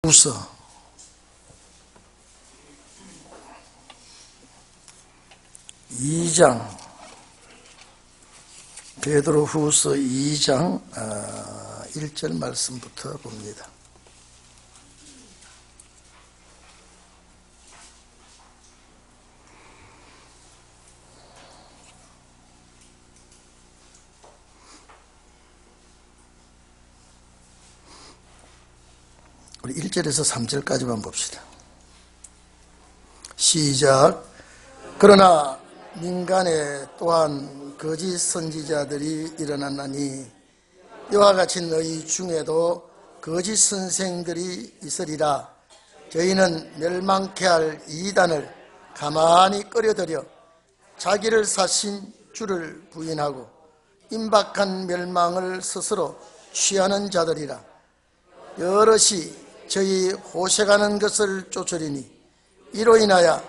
후서 2장, 베드로후서 2장 1절 말씀부터 봅니다. 우리 1절에서 3절까지만 봅시다. 시작. 그러나 민간에 또한 거짓 선지자들이 일어났나니 이와 같이 너희 중에도 거짓 선생들이 있으리라. 저희는 멸망케 할 이단을 가만히 꺼려들여 자기를 사신 주를 부인하고 임박한 멸망을 스스로 취하는 자들이라. 여럿이 저희 호색하는 것을 쫓으리니 이로 인하여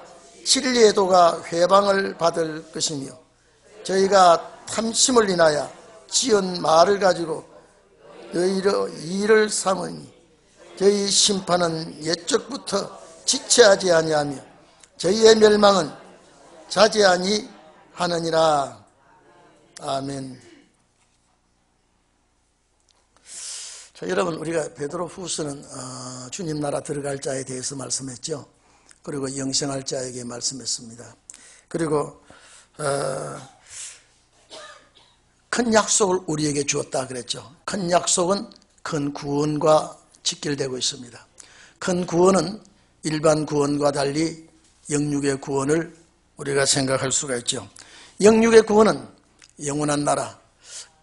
진리의 도가 회방을 받을 것이며 저희가 탐심을 인하여 지은 말을 가지고 너희로 일을 삼으니 저희 심판은 옛적부터 지체하지 아니하며 저희의 멸망은 자제하니 하느니라. 아멘. 자, 여러분, 우리가 베드로후서는 주님 나라 들어갈 자에 대해서 말씀했죠. 그리고 영생할 자에게 말씀했습니다. 그리고 큰 약속을 우리에게 주었다 그랬죠. 큰 약속은 큰 구원과 직결되고 있습니다. 큰 구원은 일반 구원과 달리 영육의 구원을 우리가 생각할 수가 있죠. 영육의 구원은 영원한 나라,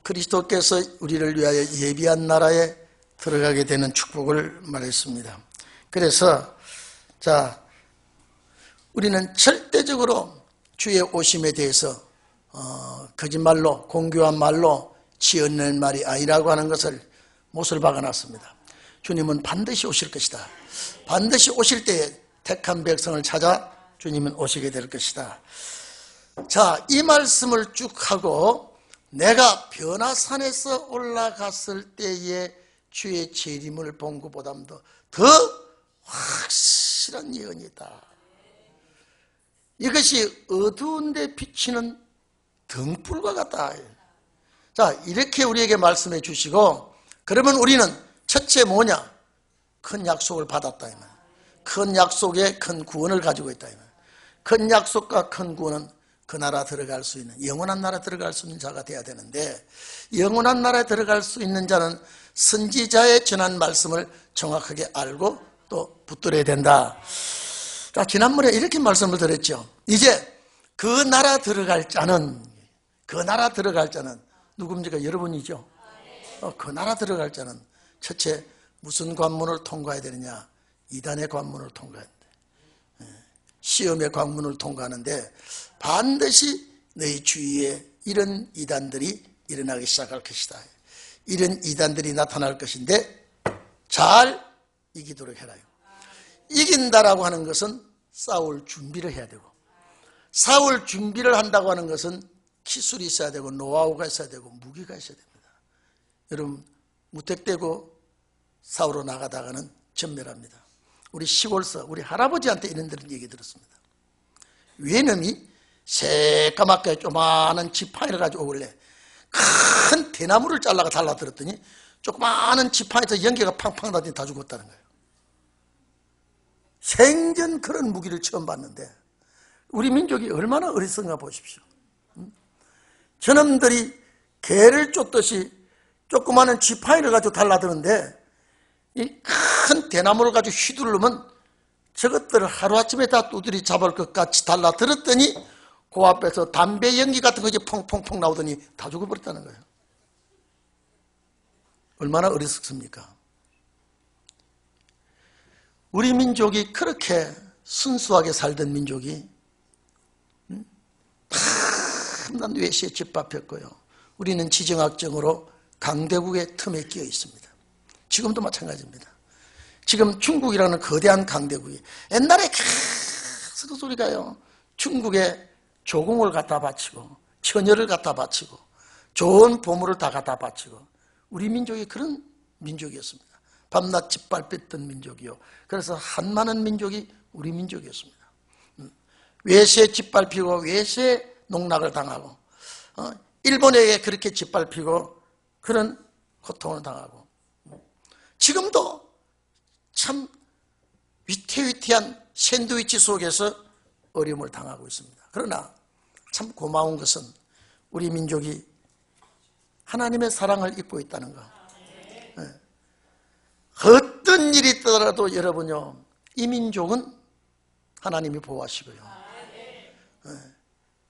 그리스도께서 우리를 위하여 예비한 나라에 들어가게 되는 축복을 말했습니다. 그래서 우리는 절대적으로 주의 오심에 대해서 거짓말로, 공교한 말로 지어낸 말이 아니라고 하는 것을 못을 박아놨습니다. 주님은 반드시 오실 것이다. 반드시 오실 때에 택한 백성을 찾아 주님은 오시게 될 것이다. 자, 이 말씀을 쭉 하고 내가 변화산에서 올라갔을 때에 주의 재림을 본 것보다도 더 확실한 예언이다. 이것이 어두운 데 비치는 등불과 같다. 자, 이렇게 우리에게 말씀해 주시고, 그러면 우리는 첫째 뭐냐? 큰 약속을 받았다. 큰 약속에 큰 구원을 가지고 있다. 큰 약속과 큰 구원은 그 나라 들어갈 수 있는, 영원한 나라 들어갈 수 있는 자가 돼야 되는데, 영원한 나라에 들어갈 수 있는 자는 선지자의 전한 말씀을 정확하게 알고 또 붙들어야 된다. 자, 지난번에 이렇게 말씀을 드렸죠. 이제 그 나라 들어갈 자는 누굽니까? 여러분이죠. 그 나라 들어갈 자는 첫째 무슨 관문을 통과해야 되느냐? 이단의 관문을 통과해야 돼. 시험의 관문을 통과하는데 반드시 너희 주위에 이런 이단들이 일어나기 시작할 것이다. 이런 이단들이 나타날 것인데 잘 이기도록 해라요. 이긴다라고 하는 것은 싸울 준비를 해야 되고, 싸울 준비를 한다고 하는 것은 기술이 있어야 되고, 노하우가 있어야 되고, 무기가 있어야 됩니다. 여러분, 무택되고 싸우러 나가다가는 전멸합니다. 우리 시골서 우리 할아버지한테 이런 얘기 들었습니다. 외놈이 새까맣게 조그마한 지팡이를 가지고 오길래 큰 대나무를 잘라가 달라들었더니 조그마한 지팡이에서 연기가 팡팡 나더니 다 죽었다는 거예요. 생전 그런 무기를 처음 봤는데 우리 민족이 얼마나 어리석은가 보십시오. 저놈들이 개를 쫓듯이 조그마한 지팡이를 가지고 달라드는데 이 큰 대나무를 가지고 휘두르면 저것들을 하루아침에 다 두드리 잡을 것 같이 달라들었더니 그 앞에서 담배 연기 같은 것이 펑펑펑 나오더니 다 죽어버렸다는 거예요. 얼마나 어리석습니까? 우리 민족이 그렇게 순수하게 살던 민족이 난 외시에 짓밟혔고요. 우리는 지정학적으로 강대국의 틈에 끼어 있습니다. 지금도 마찬가지입니다. 지금 중국이라는 거대한 강대국이 옛날에 계속 우리가요, 중국에 조공을 갖다 바치고 처녀를 갖다 바치고 좋은 보물을 다 갖다 바치고 우리 민족이 그런 민족이었습니다. 밤낮 짓밟혔던 민족이요. 그래서 한많은 민족이 우리 민족이었습니다. 외세에 짓밟히고 외세 농락을 당하고 일본에게 그렇게 짓밟히고 그런 고통을 당하고 지금도 참 위태위태한 샌드위치 속에서 어려움을 당하고 있습니다. 그러나 참 고마운 것은 우리 민족이 하나님의 사랑을 입고 있다는 것. 어떤 일이 있더라도 여러분요, 이 민족은 하나님이 보호하시고요.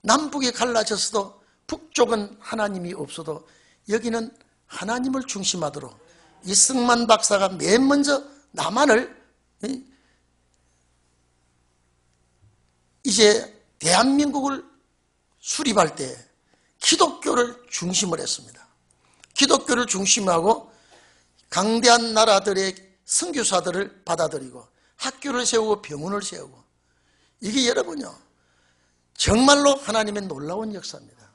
남북이 갈라졌어도 북쪽은 하나님이 없어도 여기는 하나님을 중심하도록 이승만 박사가 맨 먼저 남한을 이제 대한민국을 수립할 때 기독교를 중심을 했습니다. 기독교를 중심하고 강대한 나라들의 선교사들을 받아들이고 학교를 세우고 병원을 세우고 이게 여러분요 정말로 하나님의 놀라운 역사입니다.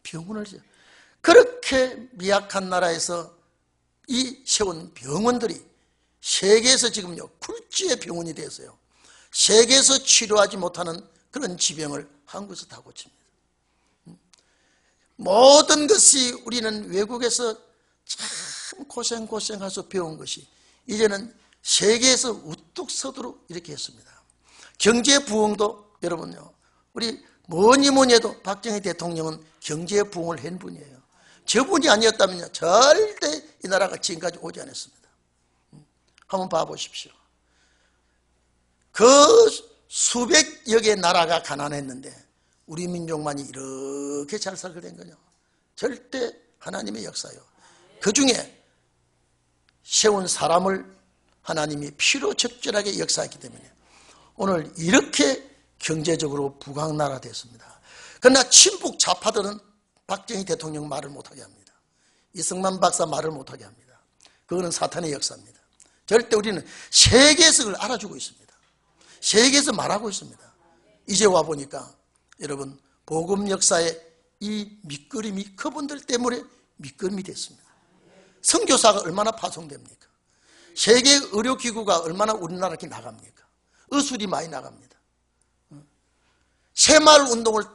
병원을 세우고 그렇게 미약한 나라에서 이 세운 병원들이 세계에서 지금요 굴지의 병원이 되었어요. 세계에서 치료하지 못하는 그런 지병을 한국에서 다 고칩니다. 모든 것이 우리는 외국에서 참 고생해서 배운 것이 이제는 세계에서 우뚝 서도록 이렇게 했습니다. 경제 부흥도 여러분요 우리 뭐니 해도 박정희 대통령은 경제 부흥을 한 분이에요. 저분이 아니었다면요 절대 이 나라가 지금까지 오지 않았습니다. 한번 봐보십시오. 그 수백여 개 나라가 가난했는데 우리 민족만이 이렇게 잘 살게 된 거냐? 절대 하나님의 역사요. 그 중에 세운 사람을 하나님이 피로 적절하게 역사했기 때문에 오늘 이렇게 경제적으로 부강나라 됐습니다. 그러나 친북 좌파들은 박정희 대통령 말을 못하게 합니다. 이승만 박사 말을 못하게 합니다. 그거는 사탄의 역사입니다. 절대 우리는 세계에서 그걸 알아주고 있습니다. 세계에서 말하고 있습니다. 이제 와보니까 여러분 복음 역사에 이 밑그림이 그분들 때문에 밑그림이 됐습니다. 선교사가 얼마나 파송됩니까? 세계 의료기구가 얼마나 우리나라에 나갑니까? 의술이 많이 나갑니다. 새마을 운동을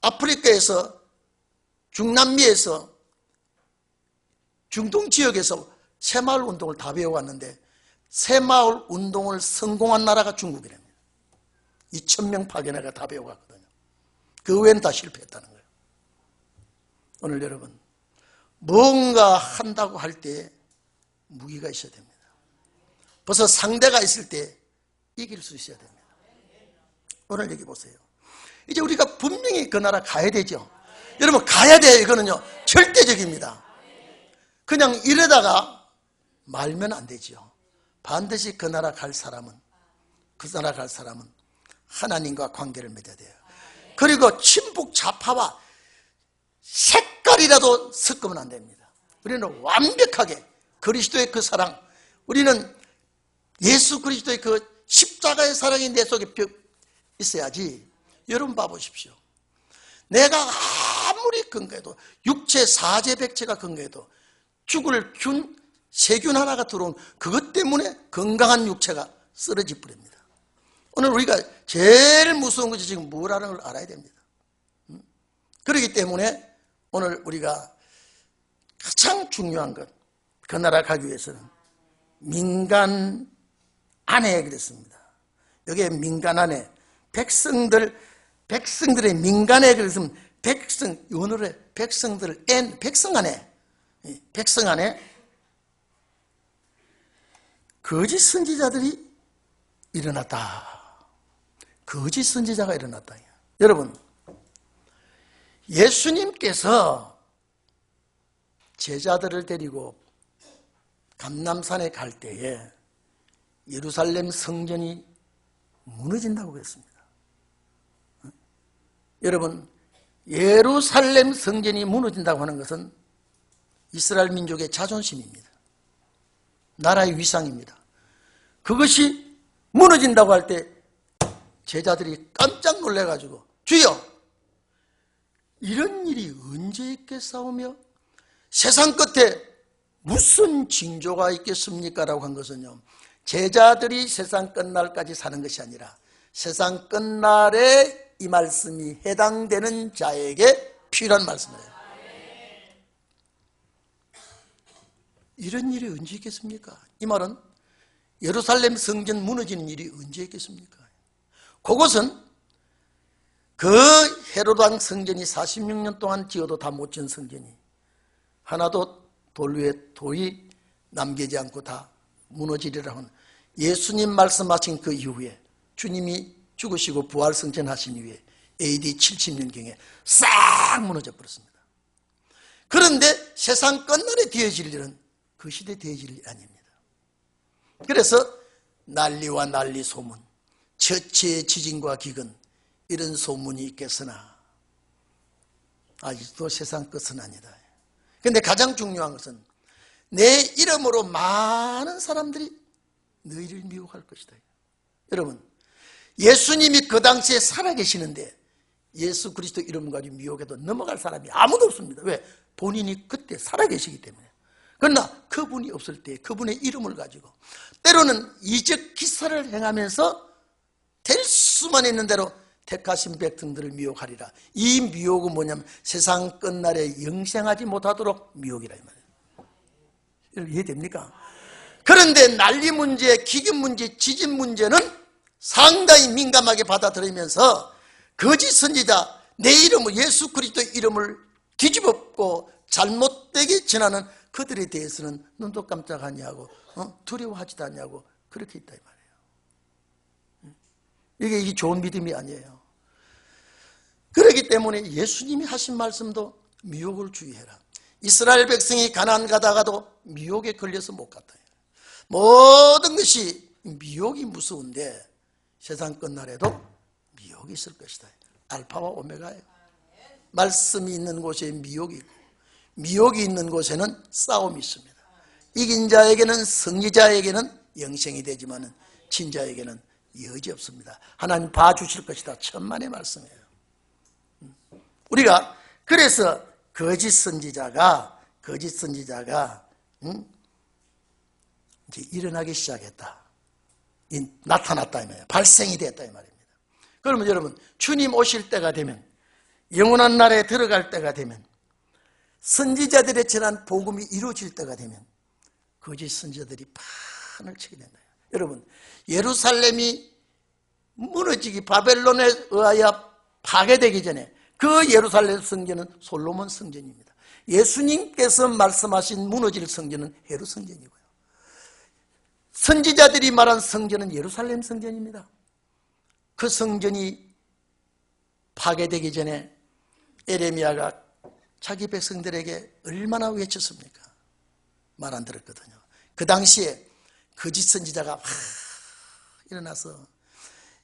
아프리카에서 중남미에서 중동 지역에서 새마을 운동을 다 배워왔는데 새마을 운동을 성공한 나라가 중국이랍니다. 2,000명 파견해가 다 배워갔거든요. 그 외에는 다 실패했다는 거예요. 오늘 여러분 뭔가 한다고 할 때 무기가 있어야 됩니다. 벌써 상대가 있을 때 이길 수 있어야 됩니다. 오늘 여기 보세요. 이제 우리가 분명히 그 나라 가야 되죠. 여러분 가야 돼요. 이거는요 절대적입니다. 그냥 이러다가 말면 안 되죠. 반드시 그 나라 갈 사람은 하나님과 관계를 맺어야 돼요. 그리고 친북 좌파와 색깔이라도 섞으면 안 됩니다. 우리는 완벽하게 그리스도의 그 사랑, 우리는 예수 그리스도의 그 십자가의 사랑이 내 속에 있어야지. 여러분 봐보십시오. 내가 아무리 건강해도 육체 사제 백체가 건강해도 죽을 균, 세균 하나가 들어온 그것 때문에 건강한 육체가 쓰러질 뿐입니다. 오늘 우리가 제일 무서운 것이 지금 뭐라는 걸 알아야 됩니다. 그렇기 때문에 오늘 우리가 가장 중요한 것, 그 나라 가기 위해서는 민간 안에 그랬습니다. 여기에 민간 안에 백성들의 민간에 그랬으면 백성, 오늘의 백성들, 백성 안에 거짓 선지자들이 일어났다. 거짓 선지자가 일어났다. 여러분, 예수님께서 제자들을 데리고 감람산에 갈 때에 예루살렘 성전이 무너진다고 그랬습니다. 여러분, 예루살렘 성전이 무너진다고 하는 것은 이스라엘 민족의 자존심입니다. 나라의 위상입니다. 그것이 무너진다고 할 때 제자들이 깜짝 놀래가지고 주여 이런 일이 언제 있겠사오며 세상 끝에 무슨 징조가 있겠습니까? 라고 한 것은요, 제자들이 세상 끝날까지 사는 것이 아니라 세상 끝날에 이 말씀이 해당되는 자에게 필요한 말씀이에요. 이런 일이 언제 있겠습니까? 이 말은 예루살렘 성전 무너지는 일이 언제 있겠습니까? 그것은 그 헤롯 왕 성전이 46년 동안 지어도 다 못 지은 성전이 하나도 돌 위에 돌이 남기지 않고 다 무너지리라 하는 예수님 말씀하신 그 이후에 주님이 죽으시고 부활 승천하신 이후에 AD 70년경에 싹 무너져 버렸습니다. 그런데 세상 끝날에 되어질 일은 그 시대에 되어질 일이 아닙니다. 그래서 난리와 난리 소문, 처치의 지진과 기근, 이런 소문이 있겠으나 아직도 세상 끝은 아니다. 그런데 가장 중요한 것은 내 이름으로 많은 사람들이 너희를 미혹할 것이다. 여러분, 예수님이 그 당시에 살아계시는데 예수 그리스도 이름 가지고 미혹해도 넘어갈 사람이 아무도 없습니다. 왜? 본인이 그때 살아계시기 때문에. 그러나 그분이 없을 때 그분의 이름을 가지고 때로는 이적 기사를 행하면서 될 수만 있는 대로 택하신 백성들을 미혹하리라. 이 미혹은 뭐냐면 세상 끝날에 영생하지 못하도록 미혹이라 이 말이에요. 여러분 이해됩니까? 그런데 난리 문제, 기근 문제, 지진 문제는 상당히 민감하게 받아들이면서 거짓 선지자, 내 이름을 예수 그리스도의 이름을 뒤집었고 잘못되게 전하는 그들에 대해서는 눈도 깜짝하지 않고 두려워하지도 않냐고 그렇게 있다 이 말이에요. 이게 좋은 믿음이 아니에요. 그렇기 때문에 예수님이 하신 말씀도 미혹을 주의해라. 이스라엘 백성이 가나안 가다가도 미혹에 걸려서 못 갔다. 모든 것이 미혹이 무서운데 세상 끝날에도 미혹이 있을 것이다. 알파와 오메가예요. 말씀이 있는 곳에 미혹이 있고 미혹이 있는 곳에는 싸움이 있습니다. 이긴 자에게는 승리자에게는 영생이 되지만 진 자에게는 여지 없습니다. 하나님 봐주실 것이다. 천만의 말씀이에요. 우리가 그래서 거짓 선지자가 이제 일어나기 시작했다. 나타났다 이 말이에요. 발생이 됐다 이 말입니다. 그러면 여러분 주님 오실 때가 되면 영원한 나라에 들어갈 때가 되면 선지자들의 전한 복음이 이루어질 때가 되면 거짓 선지자들이 판을 치게 된다. 여러분 예루살렘이 무너지기 바벨론에 의하여 파괴되기 전에 그 예루살렘 성전은 솔로몬 성전입니다. 예수님께서 말씀하신 무너질 성전은 헤롯 성전이고요. 선지자들이 말한 성전은 예루살렘 성전입니다. 그 성전이 파괴되기 전에 에레미야가 자기 백성들에게 얼마나 외쳤습니까? 말 안 들었거든요. 그 당시에 거짓 선지자가 일어나서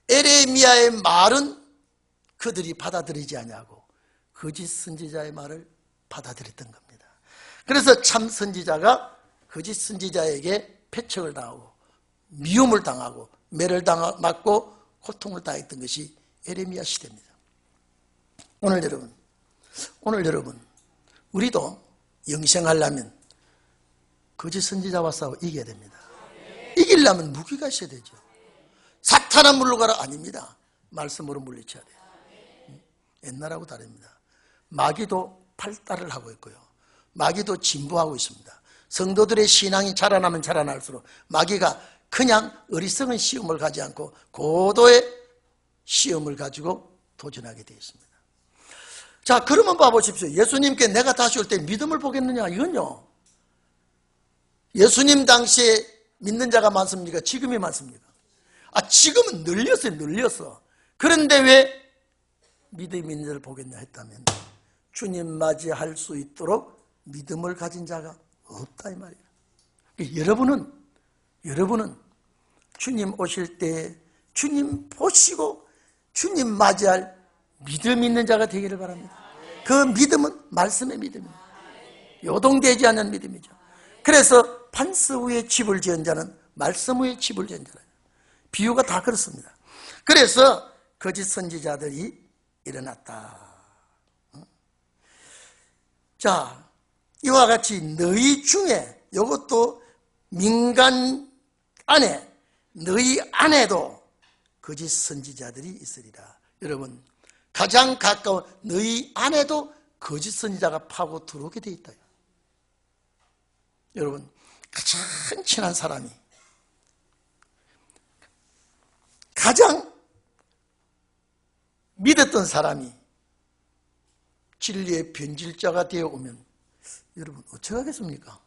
에레미야의 말은 그들이 받아들이지 않냐고 거짓 선지자의 말을 받아들였던 겁니다. 그래서 참 선지자가 거짓 선지자에게 패척을 당하고 미움을 당하고 매를 맞고 고통을 당했던 것이 에레미야 시대입니다. 오늘 여러분 우리도 영생하려면 거짓 선지자와 싸워 이겨야 됩니다. 이기려면 무기가 있어야 되죠. 사탄아 물러가라 아닙니다. 말씀으로 물리쳐야 돼요. 옛날하고 다릅니다. 마귀도 발달을 하고 있고요. 마귀도 진보하고 있습니다. 성도들의 신앙이 자라나면 자라날수록 마귀가 그냥 어리석은 시험을 가지 않고 고도의 시험을 가지고 도전하게 되어 있습니다. 자, 그러면 봐보십시오. 예수님께 내가 다시 올 때 믿음을 보겠느냐? 이건요. 예수님 당시에 믿는 자가 많습니까? 지금이 많습니까? 지금은 늘렸어. 그런데 왜 믿음 있는 자를 보겠냐 했다면 주님 맞이할 수 있도록 믿음을 가진 자가 없다 이 말이에요. 여러분은 주님 오실 때 주님 보시고 주님 맞이할 믿음 있는 자가 되기를 바랍니다. 그 믿음은 말씀의 믿음입니다. 요동되지 않는 믿음이죠. 그래서 판서 위에 집을 지은 자는 말씀 위에 집을 지은 자라. 비유가 다 그렇습니다. 그래서 거짓 선지자들이 일어났다. 자, 이와 같이 너희 중에 이것도 민간 안에 너희 안에도 거짓 선지자들이 있으리라. 여러분, 가장 가까운 너희 안에도 거짓 선지자가 파고 들어오게 돼 있다. 여러분, 가장 친한 사람이, 가장 믿었던 사람이 진리의 변질자가 되어 오면 여러분 어쩌겠습니까?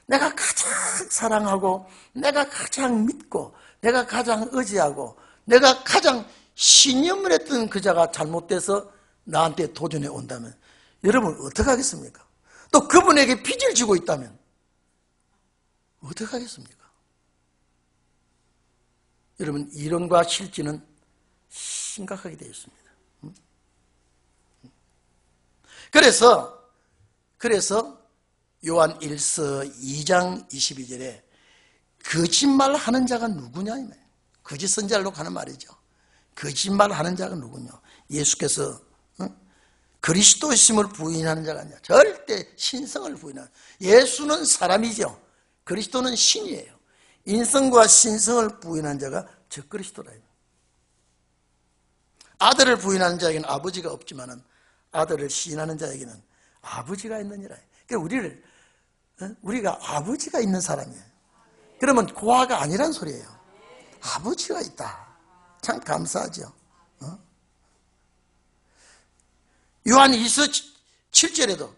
내가 가장 사랑하고, 내가 가장 믿고, 내가 가장 의지하고, 내가 가장 신념을 했던 그 자가 잘못돼서 나한테 도전해 온다면 여러분 어떡하겠습니까? 또 그분에게 빚을 지고 있다면 어떡하겠습니까? 여러분, 이론과 실지는 심각하게 되어 있습니다. 그래서 요한 1서 2장 22절에 거짓말 하는 자가 누구냐, 이 말이에요. 거짓 선지자로 가는 말이죠. 거짓말 하는 자가 누구냐? 예수께서 그리스도이심을 부인하는 자가 아니야. 절대 신성을 부인하는. 예수는 사람이죠. 그리스도는 신이에요. 인성과 신성을 부인한 자가 적그리스도라. 아들을 부인하는 자에게는 아버지가 없지만 아들을 시인하는 자에게는 아버지가 있느니라. 그러니까 우리가 아버지가 있는 사람이에요. 그러면 고아가 아니란 소리예요. 아버지가 있다. 참 감사하죠. 요한 2서 7절에도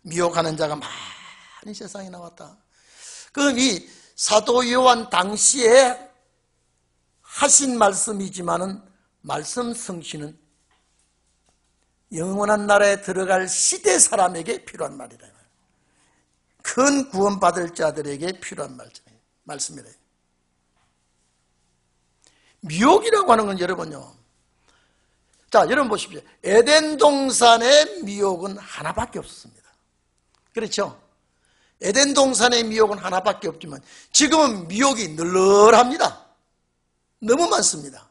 미혹하는 자가 많이 세상에 나왔다. 그럼 이 사도 요한 당시에 하신 말씀이지만은 말씀 성취는 영원한 나라에 들어갈 시대 사람에게 필요한 말이라. 큰 구원받을 자들에게 필요한 말씀이래요. 미혹이라고 하는 건 여러분요. 자, 여러분 보십시오. 에덴 동산의 미혹은 하나밖에 없었습니다. 그렇죠? 에덴 동산의 미혹은 하나밖에 없지만 지금은 미혹이 널널합니다. 너무 많습니다.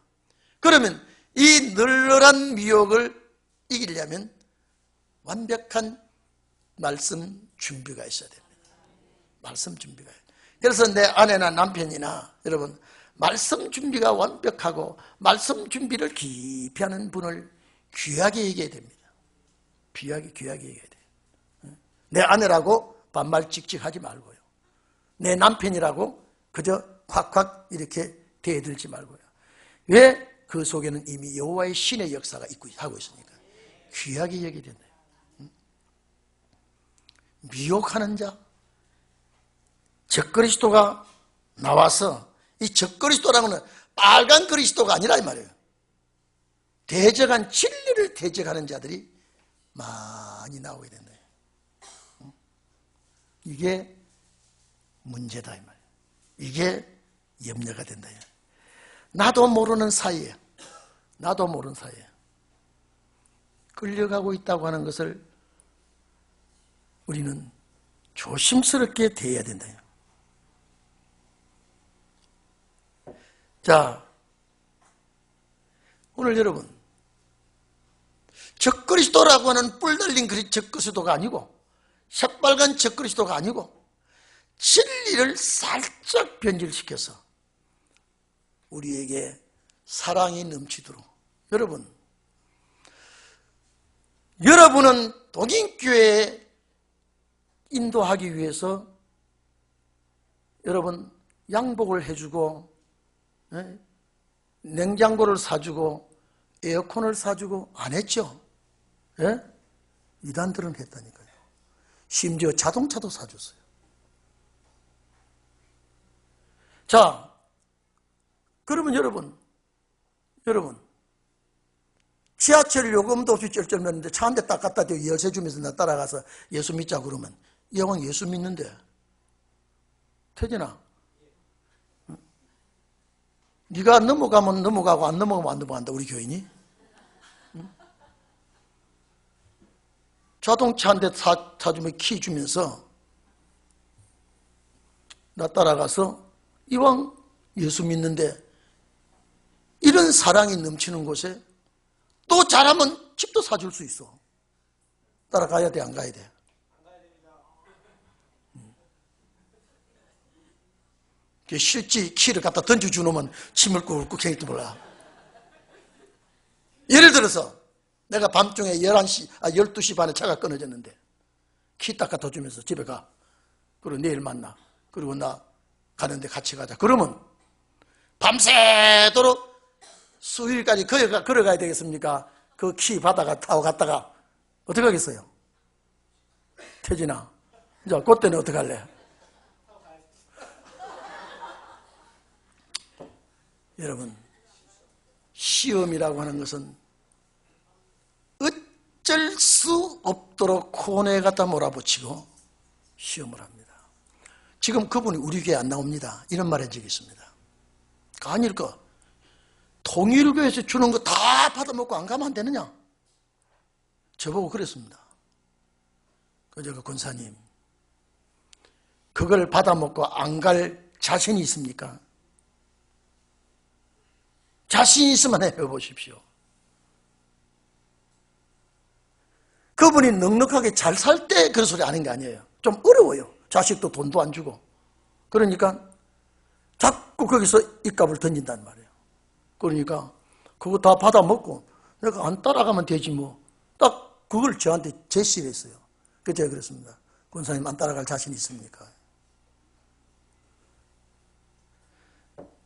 그러면 이 널널한 미혹을 이기려면 완벽한 말씀 준비가 있어야 됩니다. 말씀 준비가. 그래서 내 아내나 남편이나 여러분 말씀 준비가 완벽하고 말씀 준비를 깊이 하는 분을 귀하게 얘기해야 됩니다. 귀하게 얘기해야 돼요. 내 아내라고 반말 찍찍하지 말고요. 내 남편이라고 그저 확확 이렇게 대들지 말고요. 왜? 그 속에는 이미 여호와의 신의 역사가 하고 있으니까 귀하게 얘기해야 된다. 미혹하는 자, 적그리스도가 나와서 이 적그리스도라는 건 빨간 그리스도가 아니라 이 말이에요. 대적한 진리를 대적하는 자들이 많이 나오게 된다. 이게 문제다 이 말이에요. 이게 염려가 된다. 나도 모르는 사이에 끌려가고 있다고 하는 것을 우리는 조심스럽게 대해야 된다. 자, 오늘 여러분 적그리스도라고 하는 뿔 달린 적그리스도가 아니고 새빨간 적그리스도가 아니고 진리를 살짝 변질시켜서 우리에게 사랑이 넘치도록 여러분은 독인교회에 인도하기 위해서 여러분 양복을 해주고 냉장고를 사주고 에어컨을 사주고 안 했죠? 예? 이단들은 했다니까요. 심지어 자동차도 사줬어요. 자, 그러면 여러분 지하철 요금도 없이 쩔쩔맸는데 차 한 대 딱 갖다 대고 열쇠 주면서 나 따라가서 예수 믿자 그러면 이 양반 예수 믿는데 태진아, 네가 넘어가면 넘어가고 안 넘어가면 안 넘어간다 우리 교인이? 자동차 한 대 사주면 키 주면서 나 따라가서 이왕 예수 믿는데 이런 사랑이 넘치는 곳에 또 잘하면 집도 사줄 수 있어. 따라가야 돼, 안 가야 돼? 실지 키를 갖다 던져주놓으면 침을 꿀꿀 캐릭도 몰라. 예를 들어서 내가 밤중에 12시 반에 차가 끊어졌는데 키 딱 갖다 주면서 집에 가. 그리고 내일 만나. 그리고 나 가는데 같이 가자. 그러면 밤새도록 수요일까지 걸어가야 되겠습니까? 그 키 받아가 타고 갔다가 어떻게 하겠어요? 태진아, 이제 그때는 어떻게 할래? 여러분, 시험이라고 하는 것은 어쩔 수 없도록 코너에 갖다 몰아붙이고 시험을 합니다. 지금 그분이 우리 교회에 안 나옵니다. 이런 말 한 적이 있습니다. 아닐까? 통일교에서 주는 거 다 받아먹고 안 가면 안 되느냐? 저보고 그랬습니다. 제가 권사님, 그걸 받아먹고 안 갈 자신이 있습니까? 자신 있으면 해보십시오. 그분이 넉넉하게 잘 살 때 그런 소리 하는 게 아니에요. 좀 어려워요. 자식도 돈도 안 주고. 그러니까 자꾸 거기서 입값을 던진단 말이에요. 그러니까 그거 다 받아먹고 내가 안 따라가면 되지 뭐. 딱 그걸 저한테 제시를 했어요. 그래서 제가 그랬습니다. 권사님, 안 따라갈 자신 있습니까?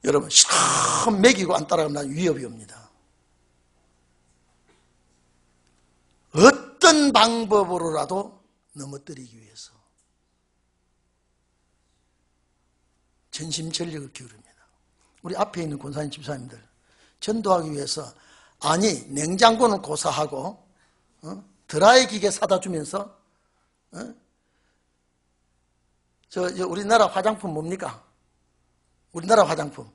여러분, 참 먹이고 안 따라가면 난 위협이 옵니다. 어떤 방법으로라도 넘어뜨리기 위해서 전심전력을 기울입니다. 우리 앞에 있는 권사님 집사님들 전도하기 위해서, 아니 냉장고는 고사하고 드라이 기계 사다 주면서 저 우리나라 화장품 뭡니까? 우리나라 화장품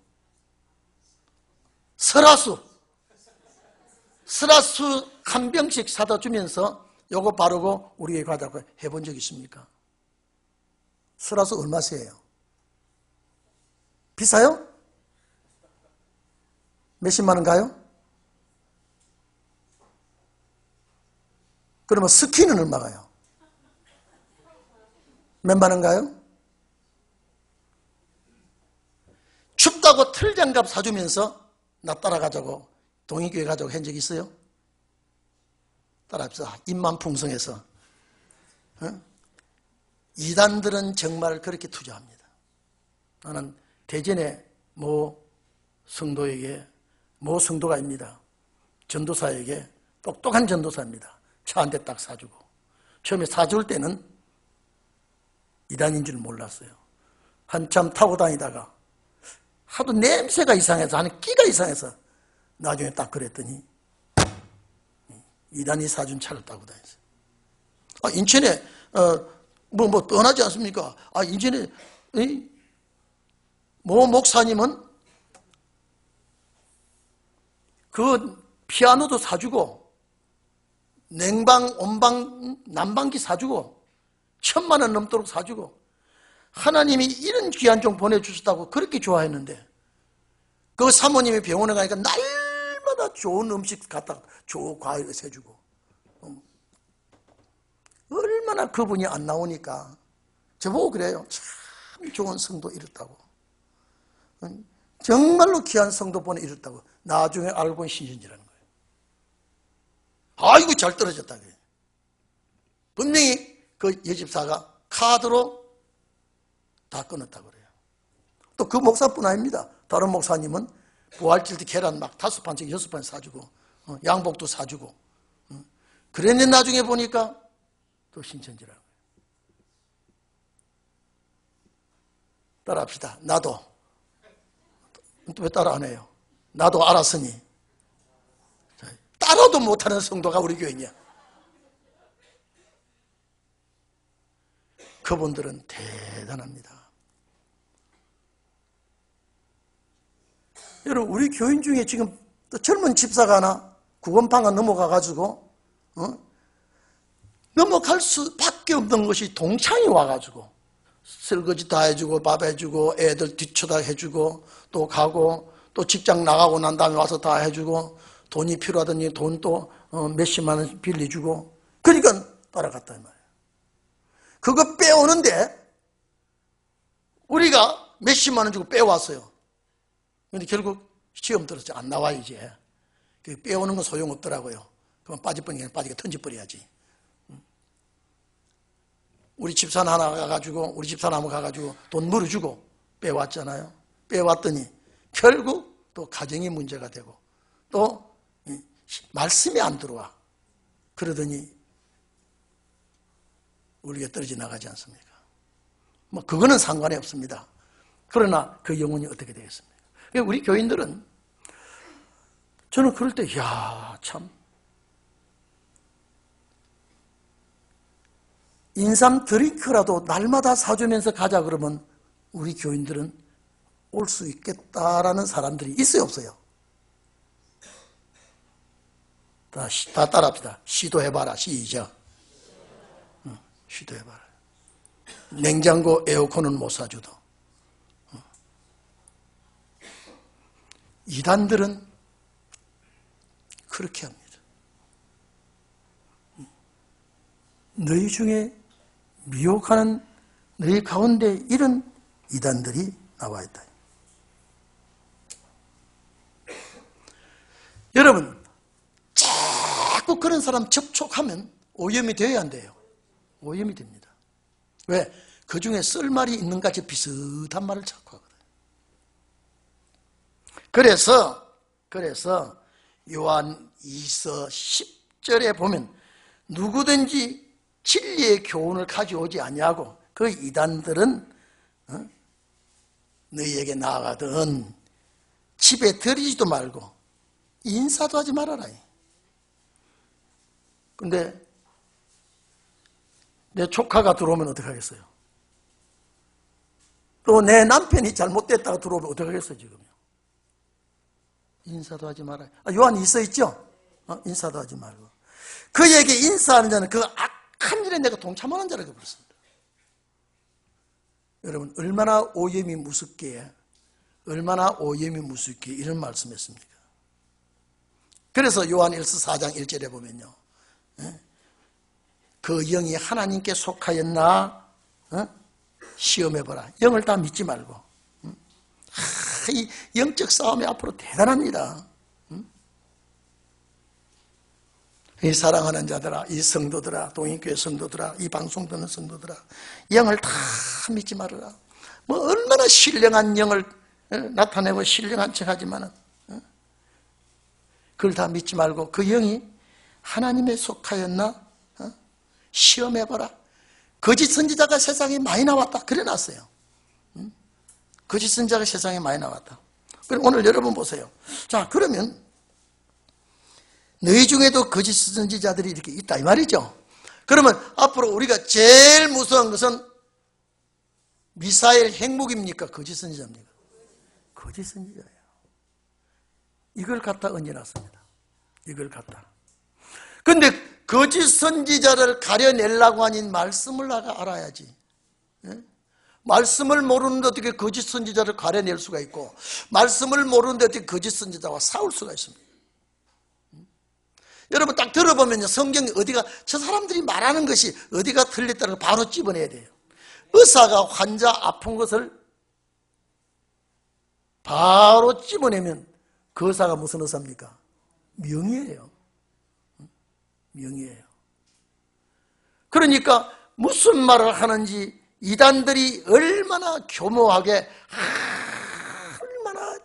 설화수 한 병씩 사다 주면서 요거 바르고 우리 교회 가자고 해본 적 있습니까? 설화수 얼마세요? 비싸요? 몇십만 원 가요? 그러면 스키는 얼마 가요? 몇만 원 가요? 춥다고 틀장갑 사주면서 나 따라가자고 동의교회 가자고 한 적 있어요? 따라합시다. 입만 풍성해서. 이단들은 정말 그렇게 투자합니다. 나는 대전의 모 성도가 아닙니다. 전도사에게, 똑똑한 전도사입니다. 차 한 대 딱 사주고. 처음에 사줄 때는 이단인 줄 몰랐어요. 한참 타고 다니다가 하도 냄새가 이상해서, 하는 끼가 이상해서 나중에 딱 그랬더니 이단이 사준 차를 타고 다녔어요. 인천에 뭐 떠나지 않습니까? 인천에 모 목사님은 그 피아노도 사주고 냉방, 온방, 난방기 사주고 1,000만 원 넘도록 사주고, 하나님이 이런 귀한 종 보내주셨다고 그렇게 좋아했는데 그 사모님이 병원에 가니까 날마다 좋은 음식 갖다 좋은 과일을 해주고, 얼마나 그분이 안 나오니까 저보고 그래요. 참 좋은 성도 이렇다고, 정말로 귀한 성도 보내 이렇다고. 나중에 알고 보니 신천지라는 거예요. 아이고 잘 떨어졌다 그래. 분명히 그 여집사가 카드로 다 끊었다고 그래요. 또 그 목사뿐 아닙니다. 다른 목사님은 부활절 때 계란 막 5판씩 6판 사주고 양복도 사주고, 그랬는데 나중에 보니까 또 신천지라고. 따라합시다. 나도. 또 왜 따라 안 해요? 나도 알았으니. 따라도 못하는 성도가 우리 교회냐? 그분들은 대단합니다. 여러분, 우리 교인 중에 지금 또 젊은 집사가 하나 구건파가 넘어가가지고 넘어갈 수밖에 없는 것이 동창이 와가지고 설거지 다 해주고 밥 해주고 애들 뒤쳐다 해주고 또 가고 또 직장 나가고 난 다음에 와서 다 해주고, 돈이 필요하더니 돈 또 몇십만 원 빌려주고, 그러니까 따라갔다 이 말이에요. 그거 빼오는데 우리가 몇십만 원 주고 빼왔어요. 근데 결국 시험 들어서 안 나와 이제. 빼오는 건 소용없더라고요. 그럼 빠질 뻔이면 빠지게 던져버려야지. 우리 집사람 하나 가가지고, 우리 집사람 가가지고 돈 물어주고 빼왔잖아요. 빼왔더니 결국 또 가정이 문제가 되고 또 말씀이 안 들어와. 그러더니 우리가 떨어져 나가지 않습니까? 뭐 그거는 상관이 없습니다. 그러나 그 영혼이 어떻게 되겠습니까? 우리 교인들은 저는 그럴 때 참 인삼 드링크라도 날마다 사주면서 가자 그러면 우리 교인들은 올 수 있겠다라는 사람들이 있어요, 없어요? 다 따라합시다. 시도해봐라. 시작. 시도해봐라. 냉장고, 에어컨은 못 사줘도. 이단들은 그렇게 합니다. 너희 중에 미혹하는 너희 가운데 이런 이단들이 나와 있다. 여러분, 자꾸 그런 사람 접촉하면 오염이 되어야 한대요. 오염이 됩니다. 왜? 그 중에 쓸 말이 있는 같이 비슷한 말을 자꾸 하거든요. 그래서 요한 2서 10절에 보면 누구든지 진리의 교훈을 가져오지 아니하고 그 이단들은 너희에게 나아가든 집에 들이지도 말고 인사도 하지 말아라. 근데 내 조카가 들어오면 어떡하겠어요? 또 내 남편이 잘못됐다가 들어오면 어떡하겠어요 지금요? 인사도 하지 말아요. 요한 2서 있죠? 인사도 하지 말고 그에게 인사하는 자는 그 악한 일에 내가 동참하는 자라고 부르습니다. 여러분 얼마나 오염이 무섭게 이런 말씀했습니까? 그래서 요한 1서 4장 1절에 보면요, 그 영이 하나님께 속하였나 시험해보라. 영을 다 믿지 말고. 이 영적 싸움이 앞으로 대단합니다. 이 사랑하는 자들아, 이 성도들아, 동인교회 성도들아, 이 방송 듣는 성도들아, 영을 다 믿지 말아라. 뭐 얼마나 신령한 영을 나타내고 신령한 척하지만은 그걸 다 믿지 말고 그 영이 하나님에 속하였나 시험해봐라. 거짓 선지자가 세상에 많이 나왔다. 그래놨어요. 거짓 선지자가 세상에 많이 나왔다. 그럼 오늘 여러분 보세요. 자, 그러면 너희 중에도 거짓 선지자들이 이렇게 있다 이 말이죠. 그러면 앞으로 우리가 제일 무서운 것은 미사엘 핵무기입니까? 거짓 선지자입니까? 거짓 선지자예요. 이걸 갖다 얹어놨습니다. 이걸 갖다. 근데 거짓 선지자를 가려내려고 하니 말씀을 알아야지. 말씀을 모르는데 어떻게 거짓 선지자를 가려낼 수가 있고, 말씀을 모르는데 어떻게 거짓 선지자와 싸울 수가 있습니까? 여러분 딱 들어보면요, 성경이 어디가, 저 사람들이 말하는 것이 어디가 틀렸다는 걸 바로 집어내야 돼요. 의사가 환자 아픈 것을 바로 집어내면 그 의사가 무슨 의사입니까? 명의예요. 명의예요. 그러니까 무슨 말을 하는지 이단들이 얼마나 교묘하게, 얼마나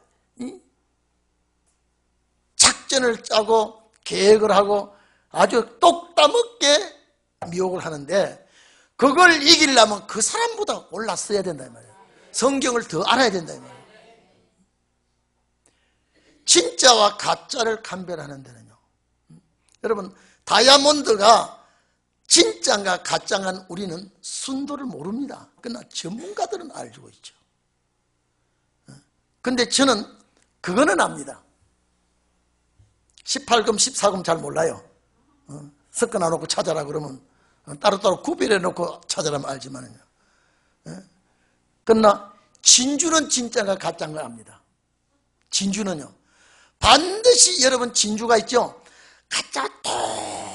작전을 짜고 계획을 하고 아주 똑따먹게 미혹을 하는데, 그걸 이기려면 그 사람보다 올랐어야 된다 이 말이에요. 성경을 더 알아야 된다 이 말이에요. 진짜와 가짜를 감별하는 데는요, 여러분 다이아몬드가 진짜인가 가짜인가 우리는 순도를 모릅니다. 그러나 전문가들은 알고 있죠. 근데 저는 그거는 압니다. 18금 14금 잘 몰라요. 섞어놔 놓고 찾아라 그러면 따로따로 구별해 놓고 찾아라면 알지만요. 그러나 진주는 진짜가 가짜인 걸 압니다. 진주는요, 반드시 여러분 진주가 있죠. 가짜와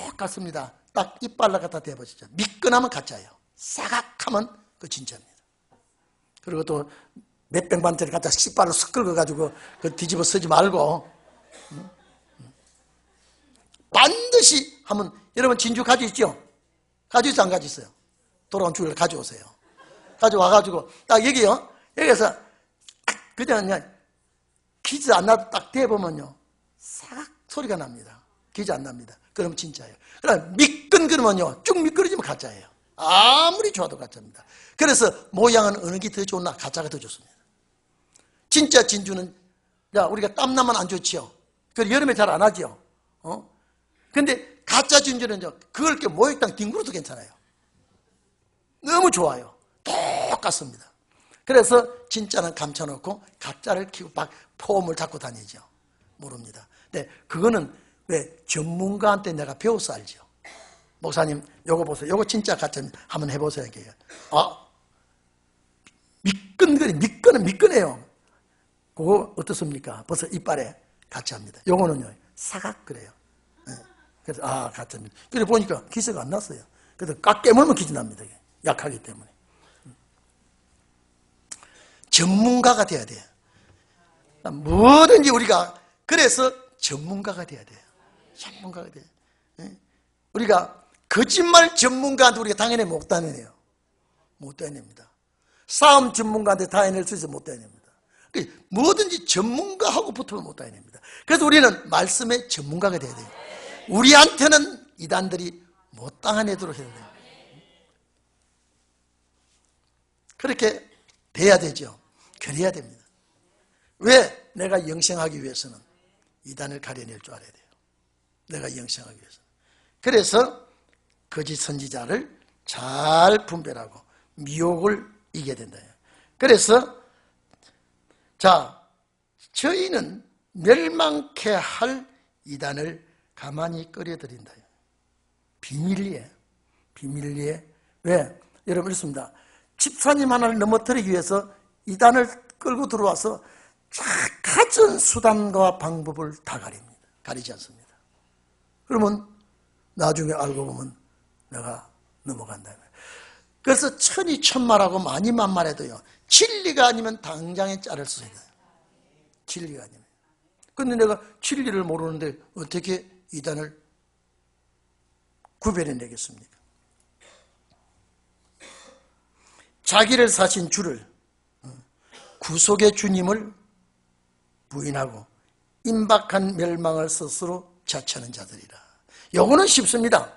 똑같습니다. 딱 이빨로 갖다 대보시죠. 미끈하면 가짜예요. 사각하면 그 진짜입니다. 그리고 또 몇백 만짜리 갖다 씨발로 쓱 긁어가지고 그 뒤집어 쓰지 말고 반드시 하면, 여러분 진주 가지고 있죠? 가지고 있어 안 가지고 있어요? 돌아온 주일날 가져오세요. 가져와가지고 딱 여기요, 여기서 그냥 기즈 안 나도 딱 대보면요 싹 소리가 납니다. 기즈 안 납니다. 그러면 진짜예요. 그럼 미끈거리면요 쭉 미끄러지면 가짜예요. 아무리 좋아도 가짜입니다. 그래서 모양은 어느 게 더 좋나? 가짜가 더 좋습니다. 진짜 진주는, 야, 우리가 땀나면 안 좋지요. 그걸 여름에 잘 안 하지요. 근데 가짜 진주는요, 그걸 이렇게 모욕당 뒹굴어도 괜찮아요. 너무 좋아요. 똑같습니다. 그래서 진짜는 감춰놓고 가짜를 키우고 막 폼을 잡고 다니죠. 모릅니다. 근데 그거는 왜 전문가한테 내가 배워서 알죠. 목사님 요거 보세요. 요거 진짜 가짜 한번 해보세요. 미끈해요. 그거 어떻습니까? 벌써 이빨에 가짜입니다. 요거는요 사각 그래요. 네. 그래서 가짜입니다. 그래 보니까 기세가 안 났어요. 그래서 꽉 깨물면 기지 납니다. 약하기 때문에. 전문가가 돼야 돼요. 뭐든지 우리가, 그래서 전문가가 돼야 돼요. 전문가가 돼요. 네? 우리가 거짓말 전문가한테 우리가 당연히 못 다녀요. 못 다닙니다. 싸움 전문가한테 다녀낼 수 있어 못 다닙니다. 뭐든지 전문가하고 붙으면 못 다닙니다. 그래서 우리는 말씀의 전문가가 돼야 돼요. 우리한테는 이단들이 못 당해내도록 해야 돼요. 그렇게 돼야 되죠. 그래야 됩니다. 왜? 내가 영생하기 위해서는 이단을 가려낼 줄 알아야 돼요. 내가 영생하기 위해서. 그래서 거짓 선지자를 잘 분별하고 미혹을 이겨야 된다. 그래서 저희는 멸망케 할 이단을 가만히 끌어들인다. 비밀리에. 왜? 여러분 이렇습니다. 집사님 하나를 넘어뜨리기 위해서 이단을 끌고 들어와서 갖은 수단과 방법을 다 가리지 않습니다. 그러면 나중에 알고 보면 내가 넘어간다. 그래서 천이천말하고 만이만말해도요 진리가 아니면 당장에 자를 수 있어요. 진리가 아니면. 그런데 내가 진리를 모르는데 어떻게 이단을 구별해내겠습니까? 자기를 사신 주를, 구속의 주님을 부인하고 임박한 멸망을 스스로 자처하는 자들이라. 요거는 쉽습니다.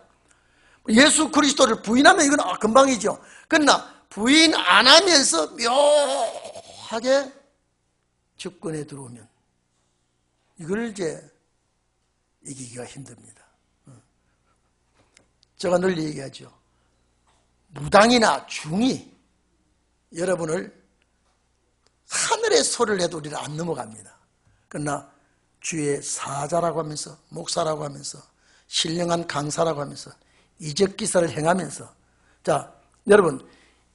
예수 그리스도를 부인하면 이건 금방이죠. 그러나 부인 안 하면서 묘하게 접근에 들어오면 이걸 이제 이기기가 힘듭니다. 제가 늘 얘기하죠. 무당이나 중이 여러분을 하늘의 소리를 해도 우리를 안 넘어갑니다. 그러나 주의 사자라고 하면서 목사라고 하면서 신령한 강사라고 하면서 이적 기사를 행하면서, 자 여러분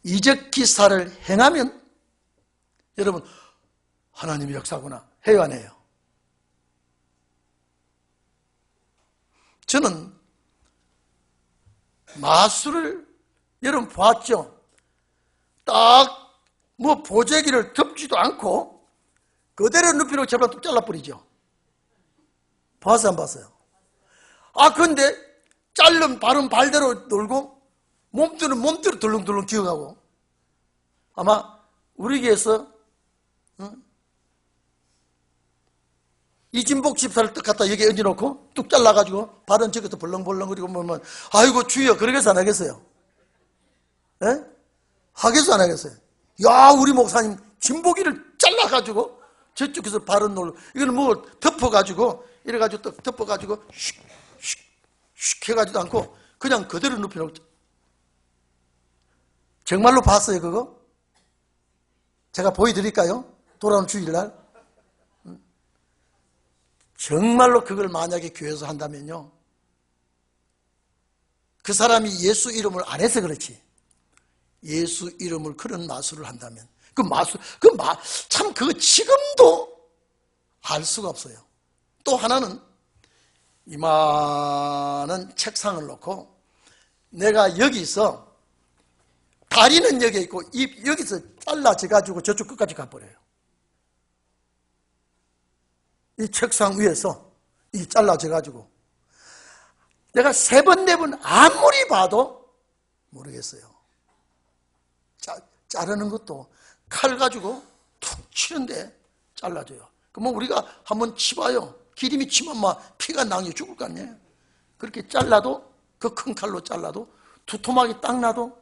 이적 기사를 행하면 여러분 하나님의 역사구나 해요 안 해요? 저는 마술을 여러분 봤죠? 딱 뭐 보재기를 덮지도 않고 그대로 눕히고 저만 뚝 잘라버리죠. 봤어요 안 봤어요? 근데 자른 발은 발대로 놀고 몸뚱이는 몸뚱이로 덜렁덜렁 기어가고, 아마 우리 교회에서 이진복 집사를 딱 갖다 여기 얹어놓고 뚝 잘라가지고 발은 저기서 벌렁벌렁거리고 보면 아이고 주여 그러겠어 안 하겠어요? 예? 하겠어 안 하겠어요? 야 우리 목사님 진복이를 잘라가지고 저쪽에서 발은 놀고, 이거는 뭐 덮어가지고 이래가지고 또 덮어가지고 슉 해가지도 않고 그냥 그대로 눕혀놓고. 정말로 봤어요 그거? 제가 보여드릴까요? 돌아오는 주일날. 정말로 그걸 만약에 교회에서 한다면요, 그 사람이 예수 이름을 안 해서 그렇지, 예수 이름을 그런 마술을 한다면 참 그거 지금도 알 수가 없어요. 또 하나는 이만한 책상을 놓고 내가 여기서 다리는 여기 있고 여기서 잘라져 가지고 저쪽 끝까지 가버려요. 이 책상 위에서 이 잘라져 가지고 내가 3번 4번 아무리 봐도 모르겠어요. 자르는 것도 칼 가지고 툭 치는데 잘라져요. 그러면 우리가 한번 치봐요. 기름이 치면 막 피가 낭여 죽을 거 아니에요. 그렇게 잘라도, 그 큰 칼로 잘라도 두토막이 딱 나도,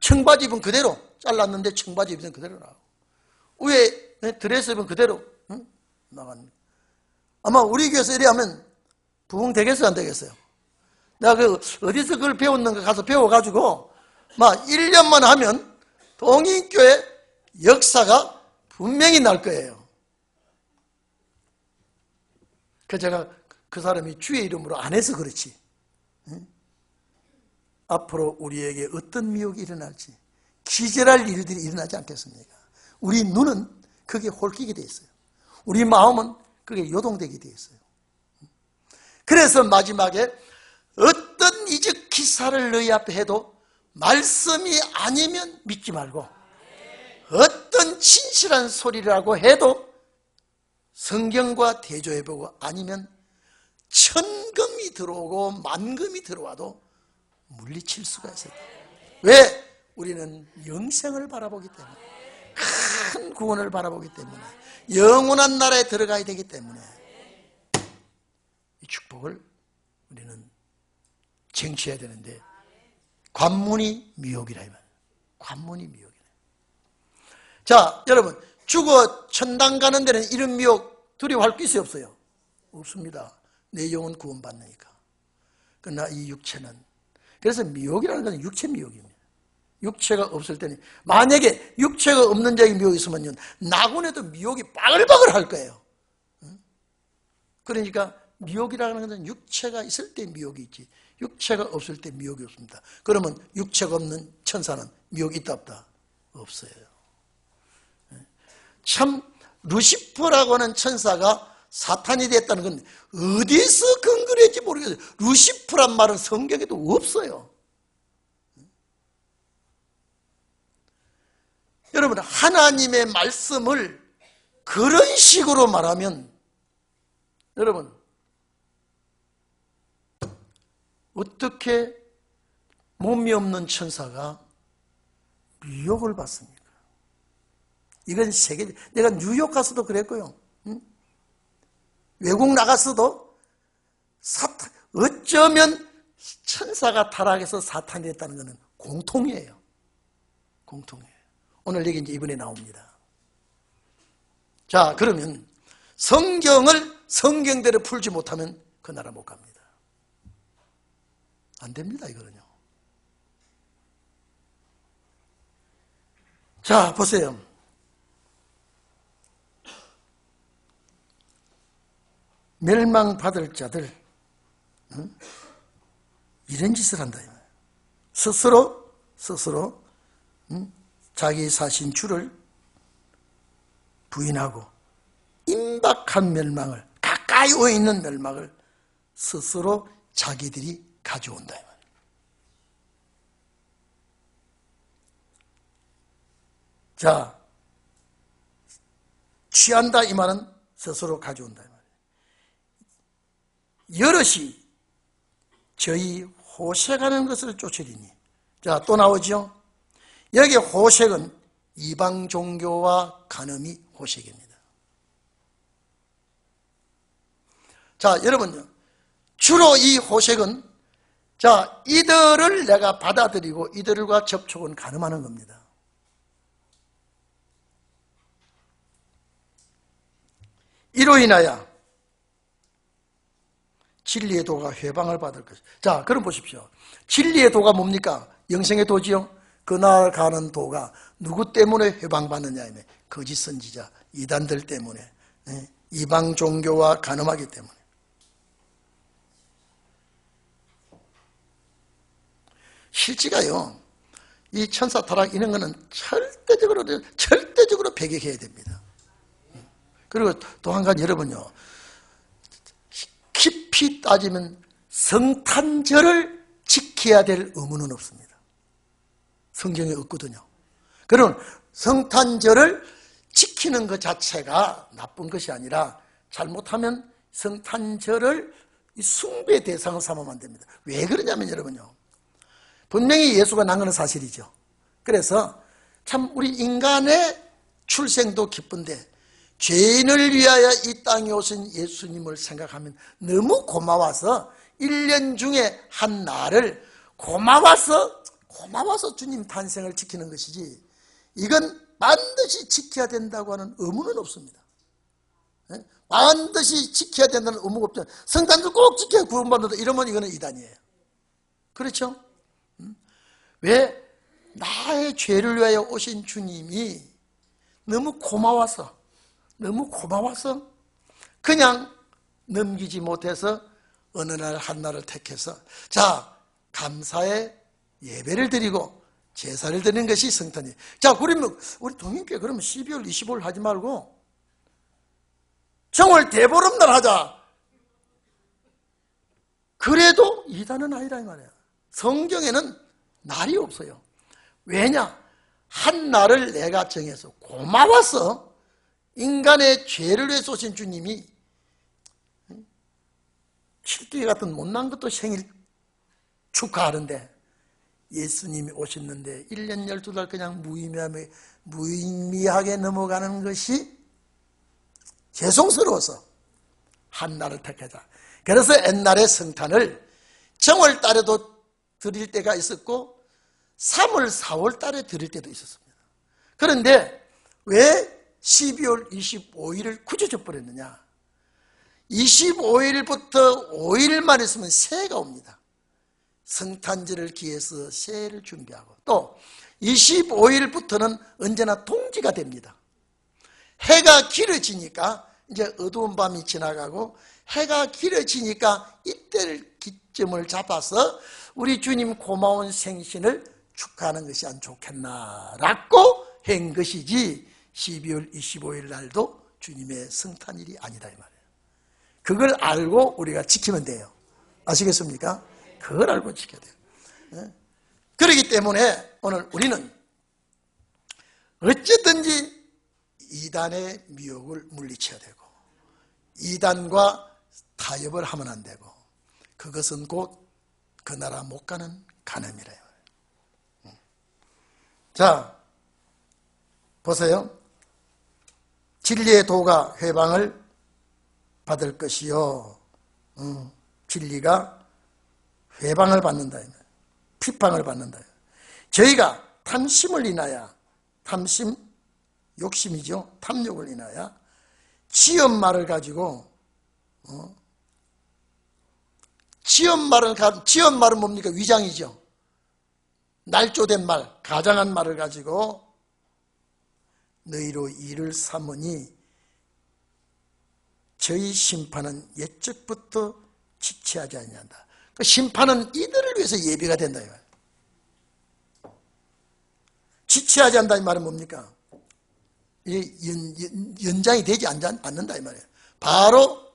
청바지 입은 그대로 잘랐는데 청바지 입은 그대로 나가고, 위에 드레스 입은 그대로 나갑니다. 아마 우리 교회에서 이래 하면 부흥 되겠어요, 안 되겠어요? 내가 어디서 그걸 배웠는가 가서 배워가지고 막 1년만 하면 동인교회 역사가 분명히 날 거예요. 제가 그 사람이 주의 이름으로 안 해서 그렇지, 응? 앞으로 우리에게 어떤 미혹이 일어날지, 기절할 일들이 일어나지 않겠습니까? 우리 눈은 그게 홀끼게 돼 있어요. 우리 마음은 그게 요동되게 돼 있어요. 그래서 마지막에 어떤 이적 기사를 너희 앞에 해도 말씀이 아니면 믿지 말고, 어떤 진실한 소리라고 해도 성경과 대조해보고, 아니면 천금이 들어오고 만금이 들어와도 물리칠 수가 있어요. 왜? 우리는 영생을 바라보기 때문에, 큰 구원을 바라보기 때문에, 영원한 나라에 들어가야 되기 때문에 이 축복을 우리는 쟁취해야 되는데, 관문이 미혹이라 이 말이에요. 관문이 미혹이라. 자, 여러분, 죽어 천당 가는 데는 이런 미혹 두려워할 게 있어요, 없어요? 없습니다. 내 영은 구원받으니까. 그러나 이 육체는, 그래서 미혹이라는 것은 육체 미혹입니다. 육체가 없을 때는, 만약에 육체가 없는 자에게 미혹이 있으면요, 나군에도 미혹이 바글바글 할 거예요. 그러니까 미혹이라는 것은 육체가 있을 때 미혹이 있지, 육체가 없을 때 미혹이 없습니다. 그러면 육체가 없는 천사는 미혹이 있다 없다? 없어요. 참 루시퍼라고 하는 천사가 사탄이 됐다는 건 어디서 근거를 했지 모르겠어요. 루시퍼란 말은 성경에도 없어요. 여러분, 하나님의 말씀을 그런 식으로 말하면, 여러분, 어떻게 몸이 없는 천사가 미혹을 받습니까? 이건 세계, 내가 뉴욕 가서도 그랬고요. 응? 외국 나갔어도 사탄, 어쩌면 천사가 타락해서 사탄이 됐다는 것은 공통이에요. 공통이에요. 오늘 얘기 이제 이번에 나옵니다. 자, 그러면 성경을 성경대로 풀지 못하면 그 나라 못 갑니다. 안 됩니다, 이거는요. 자, 보세요. 멸망받을 자들, 이런 짓을 한다. 스스로 자기 사신 주를 부인하고 임박한 멸망을, 가까이 와 있는 멸망을 스스로 자기들이 가져온다. 자, 취한다 이 말은 스스로 가져온다 이 말이에요. 여럿이 저희 호색하는 것을 쫓으리니. 자, 또 나오죠. 여기 호색은 이방 종교와 간음이 호색입니다. 자, 여러분요, 주로 이 호색은, 자, 이들을 내가 받아들이고 이들과 접촉은 가늠하는 겁니다. 이로 인하여 진리의 도가 회방을 받을 것이다. 자, 그럼 보십시오. 진리의 도가 뭡니까? 영생의 도지요. 그날 가는 도가 누구 때문에 회방받느냐 하면 거짓 선지자, 이단들 때문에, 이방 종교와 간음하기 때문에. 실제가요, 이 천사 타락 이런 거는 절대적으로 배격해야 됩니다. 그리고 또 한 가지, 여러분요, 깊이 따지면 성탄절을 지켜야 될 의무는 없습니다. 성경에 없거든요. 그럼 성탄절을 지키는 것 자체가 나쁜 것이 아니라 잘못하면 성탄절을 숭배 대상을 삼으면 안 됩니다. 왜 그러냐면 여러분요, 분명히 예수가 난 건 사실이죠. 그래서 참 우리 인간의 출생도 기쁜데 죄인을 위하여 이 땅에 오신 예수님을 생각하면 너무 고마워서 1년 중에 한 날을 고마워서 주님 탄생을 지키는 것이지, 이건 반드시 지켜야 된다고 하는 의무는 없습니다. 반드시 지켜야 된다는 의무가 없죠. 성탄절 꼭 지켜야 구원받는다 이러면 이거는 이단이에요. 그렇죠? 왜? 나의 죄를 위하여 오신 주님이 너무 고마워서 그냥 넘기지 못해서 어느 날 한날을 택해서 자, 감사의 예배를 드리고 제사를 드리는 것이 성탄이에요. 자, 그러면 우리 동인교회 그러면 12월 25일 하지 말고 정월 대보름날 하자. 그래도 이단은 아니라 이 말이에요. 성경에는 날이 없어요. 왜냐? 한 날을 내가 정해서 고마워서 인간의 죄를 위해서 오신 주님이 7대 같은 못난 것도 생일 축하하는데 예수님이 오셨는데 1년 12달 그냥 무의미하게 넘어가는 것이 죄송스러워서 한 날을 택하자. 그래서 옛날에 성탄을 정월 달에도 드릴 때가 있었고 3월, 4월 달에 드릴 때도 있었습니다. 그런데 왜 12월 25일을 굳어져 버렸느냐? 25일부터 5일만 있으면 새해가 옵니다. 성탄절을 기해서 새해를 준비하고 또 25일부터는 언제나 동지가 됩니다. 해가 길어지니까 이제 어두운 밤이 지나가고 해가 길어지니까 이때를 기점을 잡아서 우리 주님 고마운 생신을 축하하는 것이 안 좋겠나라고 한 것이지 12월 25일 날도 주님의 성탄일이 아니다 이 말이에요. 그걸 알고 우리가 지키면 돼요. 아시겠습니까? 그걸 알고 지켜야 돼요. 그렇기 때문에 오늘 우리는 어쨌든지 이단의 미혹을 물리쳐야 되고 이단과 타협을 하면 안 되고 그것은 곧 그 나라 못 가는 간음이래요. 자, 보세요. 진리의 도가 회방을 받을 것이요. 진리가 회방을 받는다. 피방을 받는다. 저희가 탐심을 인하여 탐심, 욕심이죠. 탐욕을 인하여 지엄말을 가지고 지엄말은 뭡니까? 위장이죠. 날조된 말, 가장한 말을 가지고 너희로 이를 삼으니 저희 심판은 옛적부터 지체하지 아니한다. 그 심판은 이들을 위해서 예비가 된다 이 말. 지체하지 않는다 이 말은 뭡니까? 연장이 되지 않는다 이 말이에요. 바로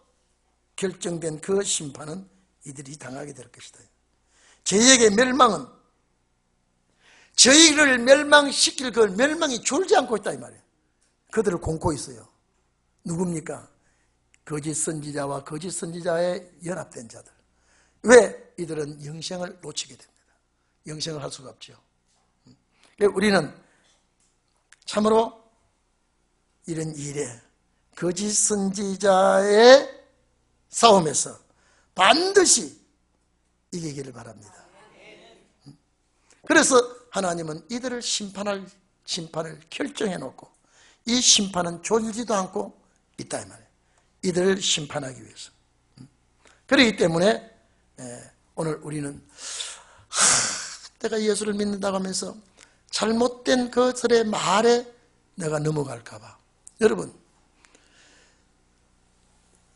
결정된 그 심판은 이들이 당하게 될 것이다. 저희에게 멸망은 저희를 멸망시킬 그 멸망이 졸지 않고 있다 이 말이에요. 그들을 공고 있어요. 누굽니까? 거짓 선지자와 거짓 선지자의 연합된 자들. 왜? 이들은 영생을 놓치게 됩니다. 영생을 할 수가 없죠. 우리는 참으로 이런 일에 거짓 선지자의 싸움에서 반드시 이기기를 바랍니다. 그래서 하나님은 이들을 심판을 결정해 놓고 이 심판은 졸지도 않고 있다 이 말이에요. 이들을 심판하기 위해서. 그렇기 때문에 오늘 우리는 내가 예수를 믿는다고 하면서 잘못된 그들의 말에 내가 넘어갈까 봐. 여러분,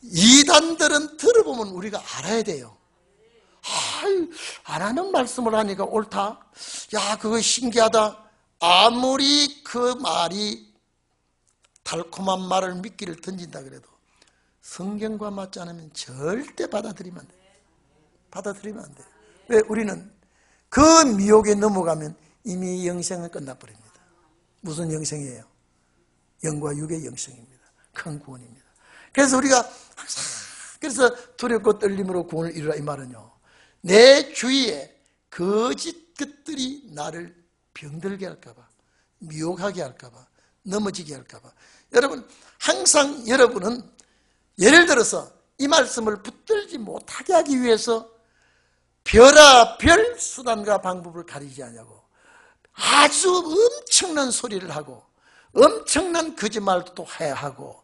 이단들은 들어보면 우리가 알아야 돼요. 안 하는 말씀을 하니까 옳다. 야, 그거 신기하다. 아무리 그 말이 달콤한 말을 미끼를 던진다 그래도 성경과 맞지 않으면 절대 받아들이면 안 돼요. 받아들이면 안 돼요. 왜? 우리는 그 미혹에 넘어가면 이미 영생은 끝나버립니다. 무슨 영생이에요? 영과 육의 영생입니다. 큰 구원입니다. 그래서 우리가 항상 그래서 두렵고 떨림으로 구원을 이루라 이 말은요, 내 주위에 거짓 것들이 나를 병들게 할까봐, 미혹하게 할까봐, 넘어지게 할까봐. 여러분, 항상 여러분은 예를 들어서 이 말씀을 붙들지 못하게 하기 위해서 별의별 수단과 방법을 가리지 않냐고, 아주 엄청난 소리를 하고 엄청난 거짓말도 해야 하고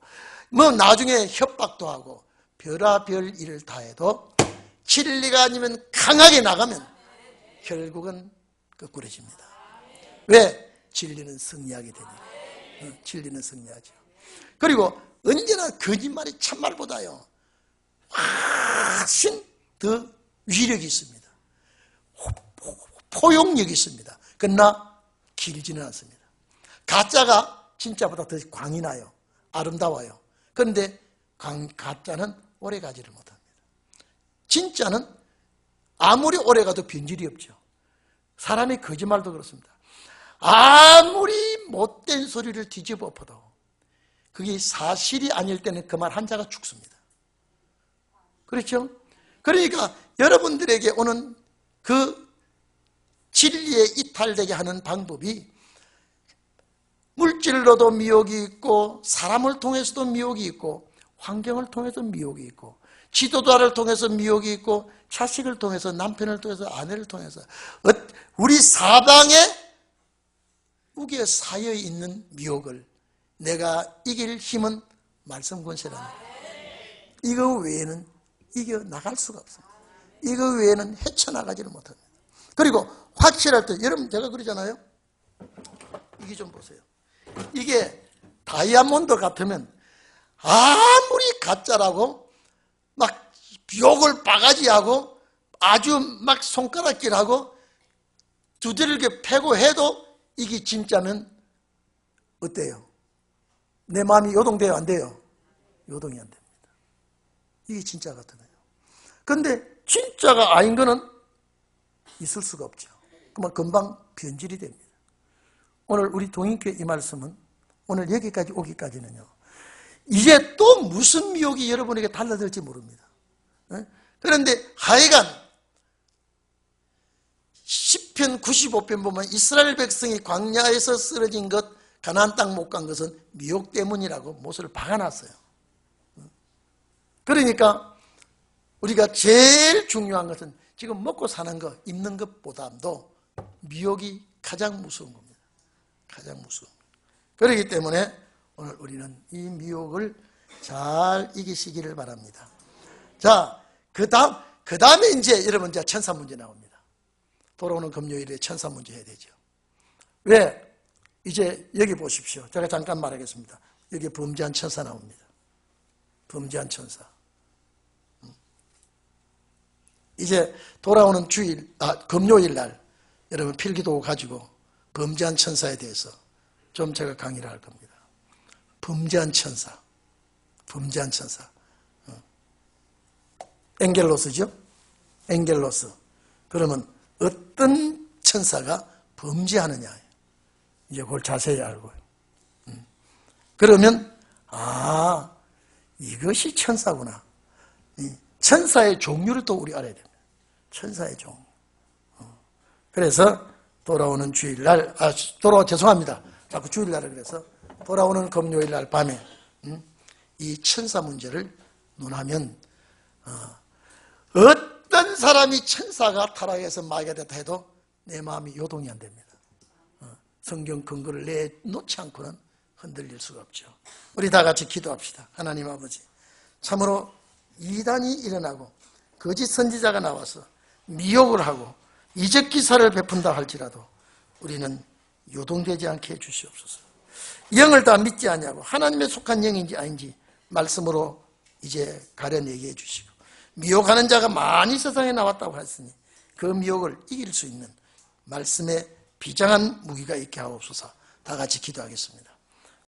뭐 나중에 협박도 하고 별의별 일을 다 해도 진리가 아니면 강하게 나가면 결국은 거꾸러집니다. 왜? 진리는 승리하게 되니까. 진리는 승리하죠. 그리고 언제나 거짓말이 참말보다요 훨씬 더 위력이 있습니다. 포용력이 있습니다. 그러나 길지는 않습니다. 가짜가 진짜보다 더 광이 나요. 아름다워요. 그런데 가짜는 오래가지를 못합니다. 진짜는 아무리 오래가도 변질이 없죠. 사람의 거짓말도 그렇습니다. 아무리 못된 소리를 뒤집어 엎어도 그게 사실이 아닐 때는 그 말 한자가 죽습니다. 그렇죠? 그러니까 여러분들에게 오는 그 진리에 이탈되게 하는 방법이 물질로도 미혹이 있고 사람을 통해서도 미혹이 있고 환경을 통해서 미혹이 있고 지도자를 통해서 미혹이 있고 자식을 통해서 남편을 통해서 아내를 통해서 우리 사방에 우겨 쌓여 있는 미혹을 내가 이길 힘은 말씀 권세랍니다. 이거 외에는 이겨나갈 수가 없습니다. 이거 외에는 헤쳐나가지를 못합니다. 그리고 확실할 때 여러분 제가 그러잖아요. 이게 좀 보세요. 이게 다이아몬드 같으면 아무리 가짜라고 막 욕을 바가지하고 아주 막 손가락질하고 두들겨 패고 해도 이게 진짜면 어때요? 내 마음이 요동돼요? 안 돼요? 요동이 안 됩니다. 이게 진짜 같으네요. 그런데 진짜가 아닌 거는 있을 수가 없죠. 그러면 금방 변질이 됩니다. 오늘 우리 동인교회 이 말씀은 오늘 여기까지 오기까지는요, 이제 또 무슨 미혹이 여러분에게 달라들지 모릅니다. 그런데 하여간 시편 95편 보면 이스라엘 백성이 광야에서 쓰러진 것, 가나안 땅 못 간 것은 미혹 때문이라고 못을 박아놨어요. 그러니까 우리가 제일 중요한 것은 지금 먹고 사는 것, 입는 것보다도 미혹이 가장 무서운 겁니다. 가장 무서운. 그렇기 때문에 오늘 우리는 이 미혹을 잘 이기시기를 바랍니다. 자, 그 다음에 이제 여러분 이제 천사 문제 나옵니다. 돌아오는 금요일에 천사 문제 해야 되죠. 왜? 이제 여기 보십시오. 제가 잠깐 말하겠습니다. 여기 범죄한 천사 나옵니다. 범죄한 천사. 이제 돌아오는 금요일 날 여러분 필기도 가지고 범죄한 천사에 대해서 좀 제가 강의를 할 겁니다. 범죄한 천사. 범죄한 천사. 엔겔로스죠? 엔겔로스. 그러면 어떤 천사가 범죄하느냐. 이제 그걸 자세히 알고요. 그러면 이것이 천사구나. 천사의 종류를 또 우리 알아야 됩니다. 천사의 종류. 그래서 돌아오는 주일날, 죄송합니다. 자꾸 주일날을 그래서 돌아오는 금요일날 밤에 이 천사 문제를 논하면 어떤 사람이 천사가 타락해서 마귀가 됐다 해도 내 마음이 요동이 안 됩니다. 성경 근거를 내놓지 않고는 흔들릴 수가 없죠. 우리 다 같이 기도합시다. 하나님 아버지, 참으로 이단이 일어나고 거짓 선지자가 나와서 미혹을 하고 이적 기사를 베푼다 할지라도 우리는 요동되지 않게 해주시옵소서. 영을 다 믿지 않냐고 하나님에 속한 영인지 아닌지 말씀으로 이제 가려내게 해주시고, 미혹하는 자가 많이 세상에 나왔다고 했으니 그 미혹을 이길 수 있는 말씀에 비장한 무기가 있게 하옵소서. 다 같이 기도하겠습니다.